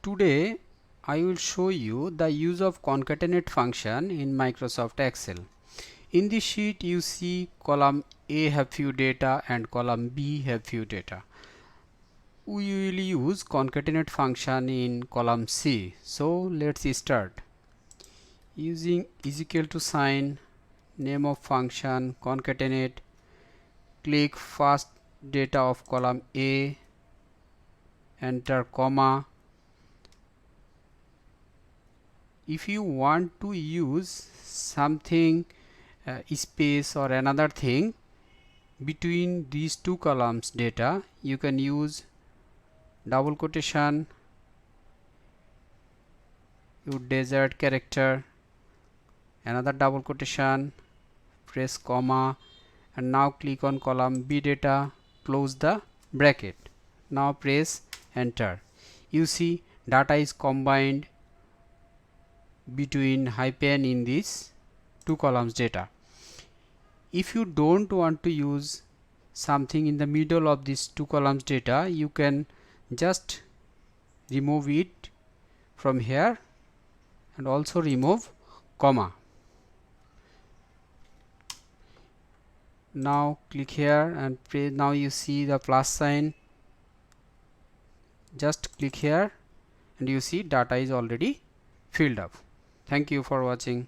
Today I will show you the use of concatenate function in Microsoft Excel. In this sheet you see column A have few data and column B have few data. We will use concatenate function in column C. So let's start. Using is equal to sign, name of function, concatenate, click first data of column A, enter comma. If you want to use something space or another thing between these two columns data, you can use double quotation, your desired character, another double quotation, press comma, and now click on column B data, close the bracket. Now press enter. You see data is combined between hyphen in these two columns data. If you don't want to use something in the middle of these two columns data, you can just remove it from here and also remove comma. Now click here and press. Now you see the plus sign. Just click here and you see data is already filled up. Thank you for watching.